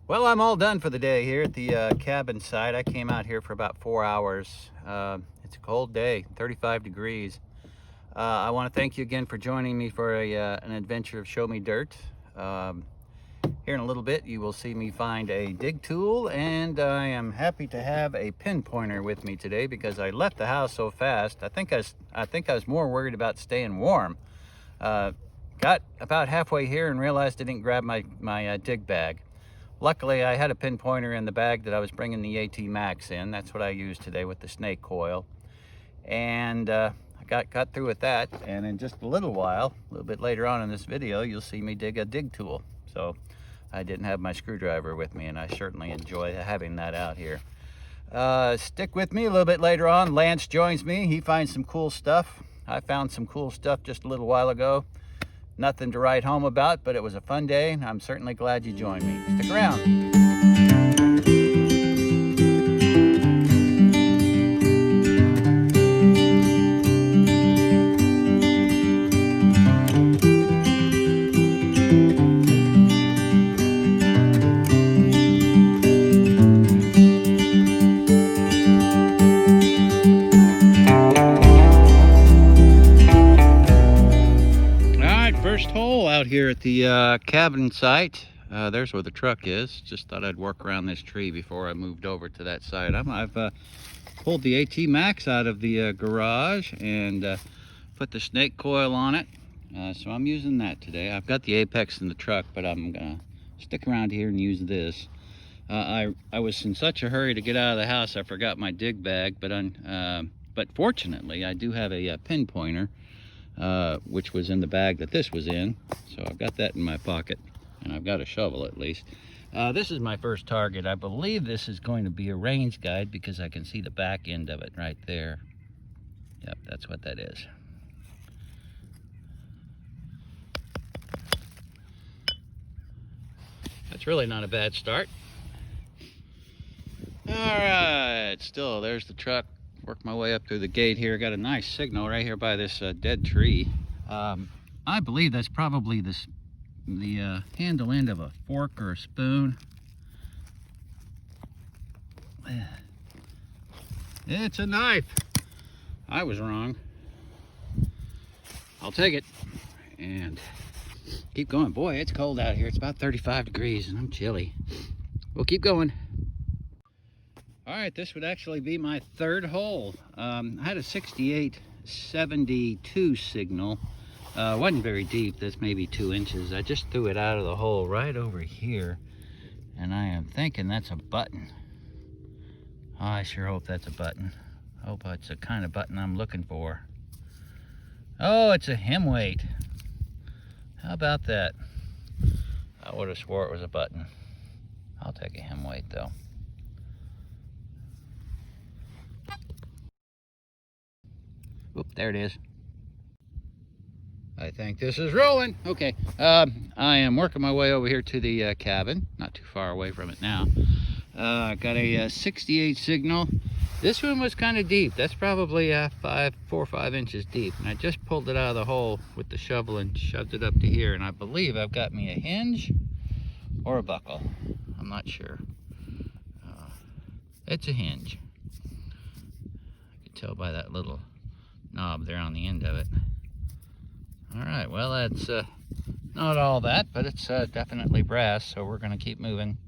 Well, I'm all done for the day here at the cabin site. I came out here for about 4 hours. It's a cold day, 35 degrees. I want to thank you again for joining me for an adventure of Show Me Dirt. Here in a little bit, you will see me find a dig tool, and I am happy to have a pinpointer with me today because I left the house so fast. I think I was more worried about staying warm. Got about halfway here and realized I didn't grab my dig bag. Luckily, I had a pinpointer in the bag that I was bringing the AT Max in. That's what I used today with the snake coil. And I got through with that. And in just a little while, a little bit later on in this video, you'll see me dig a dig tool. So I didn't have my screwdriver with me, and I certainly enjoy having that out here. Stick with me a little bit later on. Lance joins me. He finds some cool stuff. I found some cool stuff just a little while ago. Nothing to write home about, but it was a fun day, and I'm certainly glad you joined me. Stick around. First hole out here at the cabin site. There's where the truck is. Just thought I'd work around this tree before I moved over to that side. I've pulled the AT Max out of the garage and put the snake coil on it. So I'm using that today. I've got the Apex in the truck, but I'm gonna stick around here and use this. I was in such a hurry to get out of the house, I forgot my dig bag, but fortunately I do have a pinpointer. Which was in the bag that this was in. So I've got that in my pocket, and I've got a shovel at least. This is my first target. I believe this is going to be a range guide because I can see the back end of it right there. Yep, that's what that is. That's really not a bad start. All right, still there's the truck. Work my way up through the gate here. Got a nice signal right here by this dead tree. I believe that's probably the handle end of a fork or a spoon. It's a knife. I was wrong. I'll take it and keep going. Boy, it's cold out here. It's about 35 degrees and I'm chilly. We'll keep going. All right, this would actually be my third hole. I had a 6872 signal. Wasn't very deep, that's maybe 2 inches. I just threw it out of the hole right over here, and I am thinking that's a button. Oh, I sure hope that's a button. Hope it's the kind of button I'm looking for. Oh, it's a hem weight. How about that? I would have swore it was a button. I'll take a hem weight though. Oop, there it is. I think this is rolling. Okay, I am working my way over here to the cabin. Not too far away from it now. Got a 68 signal. This one was kind of deep. That's probably 4 or 5 inches deep. And I just pulled it out of the hole with the shovel and shoved it up to here. And I believe I've got me a hinge or a buckle. I'm not sure. It's a hinge. I can tell by that little knob there on the end of it. All right, well, that's not all that, but it's definitely brass, so we're going to keep moving.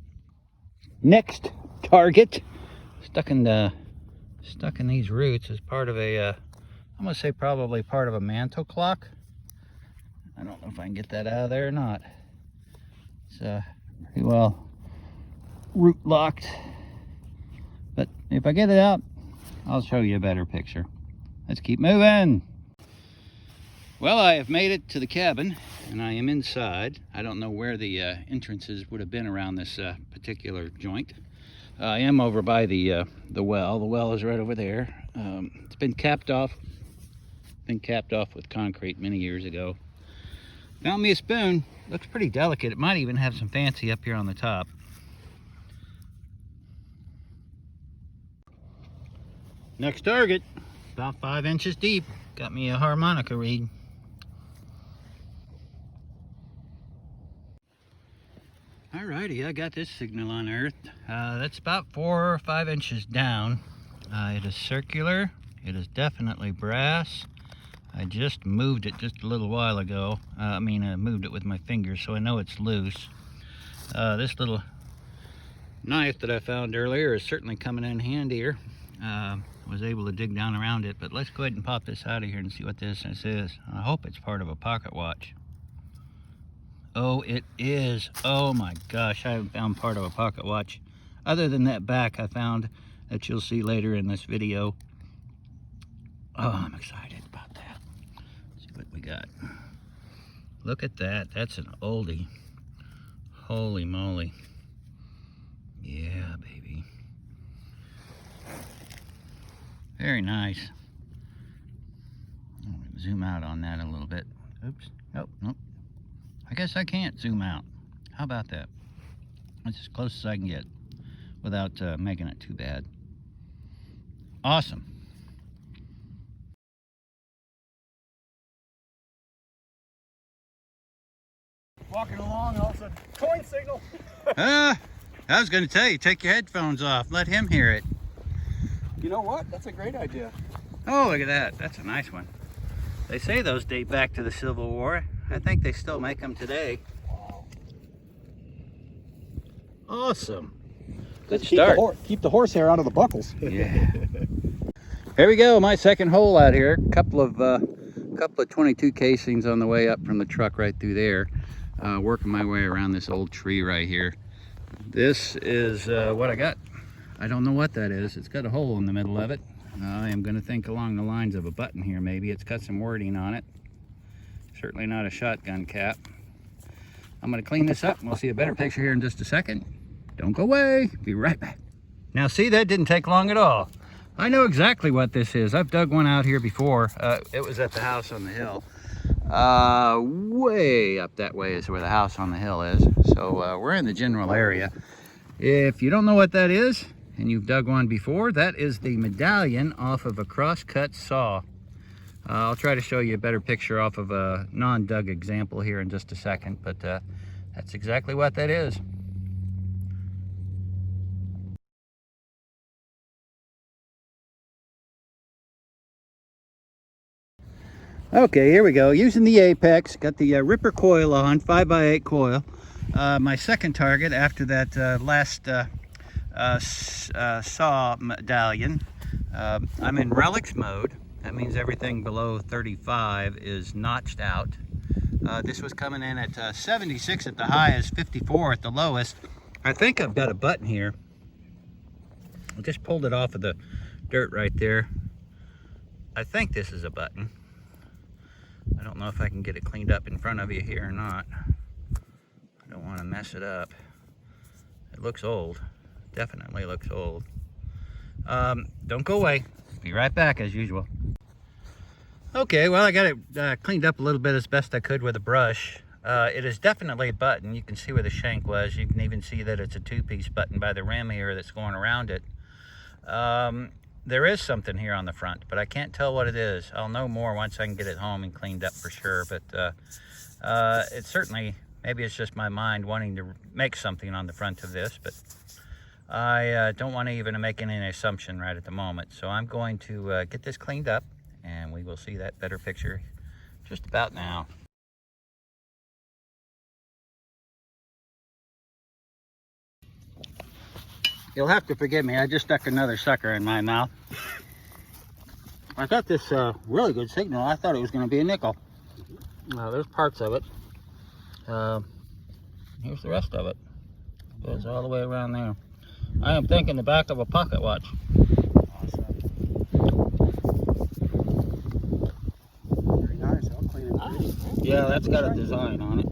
Next target, stuck in these roots as part of a I'm going to say probably part of a mantle clock. I don't know if I can get that out of there or not. It's pretty well root locked, but if I get it out, I'll show you a better picture. Let's keep moving. Well, I have made it to the cabin and I am inside. I don't know where the entrances would have been around this particular joint. I am over by the well. The well is right over there. It's been capped off. With concrete many years ago. Found me a spoon. Looks pretty delicate. It might even have some fancy up here on the top. Next target, about 5 inches deep. Got me a harmonica reed. Alrighty, I got this signal unearthed. That's about 4 or 5 inches down. It is circular. It is definitely brass. I just moved it just a little while ago. I moved it with my fingers, so I know it's loose. This little knife that I found earlier is certainly coming in handier. Was able to dig down around it, but let's go ahead and pop this out of here and see what this is. I hope it's part of a pocket watch. Oh, it is. Oh my gosh, I found part of a pocket watch. Other than that back I found that you'll see later in this video. Oh, I'm excited about that. Let's see what we got. Look at that. That's an oldie. Holy moly. Yeah, baby. Very nice. I'm gonna zoom out on that a little bit. Oops. Nope. I guess I can't zoom out. How about that? That's as close as I can get without making it too bad. Awesome. Walking along, all of a sudden, coin signal. I was going to tell you, take your headphones off. Let him hear it. You know what? That's a great idea. Oh, look at that. That's a nice one. They say those date back to the Civil War. I think they still make them today. Awesome. Good start. Keep the horsehair out of the buckles. Yeah. Here we go. My second hole out here. Couple of 22 casings on the way up from the truck right through there. Working my way around this old tree right here. This is what I got. I don't know what that is. It's got a hole in the middle of it. I am going to think along the lines of a button here maybe. It's got some wording on it. Certainly not a shotgun cap. I'm going to clean this up and we'll see a better picture here in just a second. Don't go away. Be right back. Now see, that didn't take long at all. I know exactly what this is. I've dug one out here before. It was at the house on the hill. Way up that way is where the house on the hill is. So we're in the general area. If you don't know what that is, and you've dug one before, that is the medallion off of a cross-cut saw. I'll try to show you a better picture off of a non-dug example here in just a second, but that's exactly what that is. Okay, here we go. Using the Apex, got the Ripper coil on, 5x8 coil. My second target after that last saw medallion. I'm in Relics mode. That means everything below 35 is notched out. This was coming in at 76 at the highest, 54 at the lowest. I think I've got a button here. I just pulled it off of the dirt right there. I think this is a button. I don't know if I can get it cleaned up in front of you here or not. I don't want to mess it up. It looks old. Definitely looks old. Don't go away. Be right back as usual. Okay, well, I got it cleaned up a little bit as best I could with a brush. It is definitely a button. You can see where the shank was. You can even see that it's a two-piece button by the rim here that's going around it. There is something here on the front, but I can't tell what it is. I'll know more once I can get it home and cleaned up for sure, but it's certainly, maybe it's just my mind wanting to make something on the front of this, but I don't want to even make any assumption right at the moment. So I'm going to get this cleaned up, and we will see that better picture just about now. You'll have to forgive me, I just stuck another sucker in my mouth. I got this really good signal. I thought it was going to be a nickel. There's parts of it. Here's the rest of it. Goes all the way around there. I am thinking the back of a pocket watch. Awesome. Very nice. I'll clean it up. Yeah, that's got a design on it.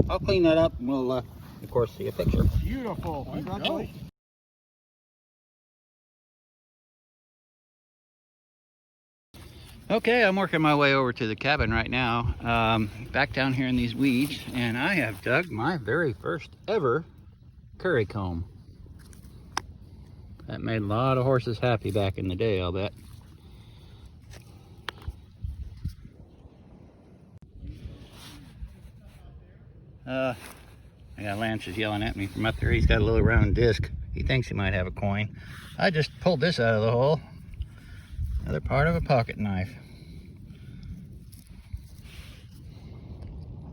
I'll clean that up and we'll, of course, see a picture. Beautiful. Congratulations. Okay, I'm working my way over to the cabin right now, back down here in these weeds, and I have dug my very first ever curry comb. That made a lot of horses happy back in the day, I'll bet. Yeah, Lance is yelling at me from up there. He's got a little round disc. He thinks he might have a coin. I just pulled this out of the hole. Another part of a pocket knife.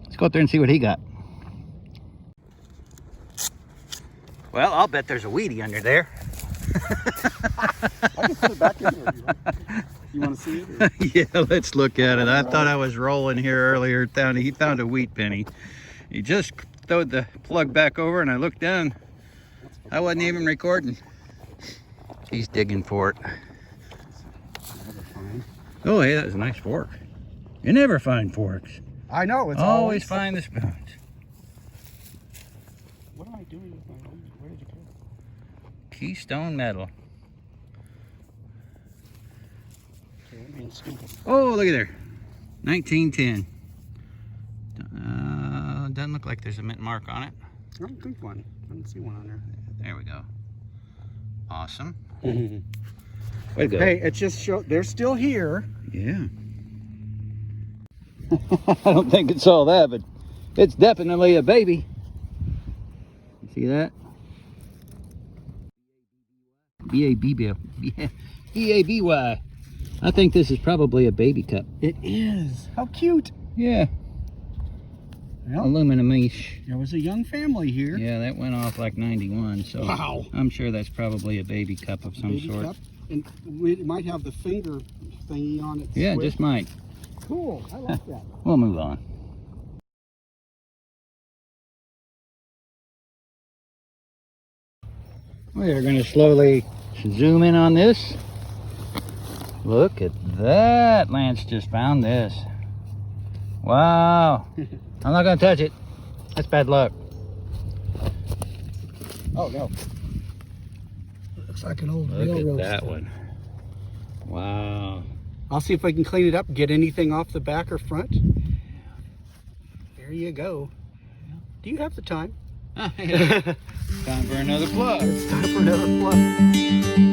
Let's go up there and see what he got. Well, I'll bet there's a Wheatie under there. I can put it back in there. You want to see it? Or? Yeah, let's look at it. I thought I was rolling here earlier. He found a wheat penny. He just throwed the plug back over and I looked down. I wasn't even recording. He's digging for it. Oh, hey, that was a nice fork. You never find forks. I know. It's always find the spoons. What am I doing with my own? Where did you go? Keystone metal. Okay, I'm being stupid. Oh, look at there. 1910. Doesn't look like there's a mint mark on it. I don't think one. I don't see one on there. There we go. Awesome. Way to go. Hey, it just showed they're still here. Yeah. I don't think it's all that, but it's definitely a baby. You see that? B-A-B-Y. I think this is probably a baby cup. It is. How cute. Yeah. Well, Aluminum-ish. there was a young family here. Yeah, that went off like 91, so Wow. I'm sure that's probably a baby cup of some Baby sort. cup. And it might have the finger thingy on it. Yeah, just might. Cool. I like that. We'll move on. We are going to slowly zoom in on this. Look at that. Lance just found this. Wow. I'm not going to touch it. That's bad luck. Oh no. It looks like an old Look railroad. at that stone. one. Wow. I'll see if I can clean it up, get anything off the back or front. There you go. Do you have the time? Time for another plug. It's time for another plug.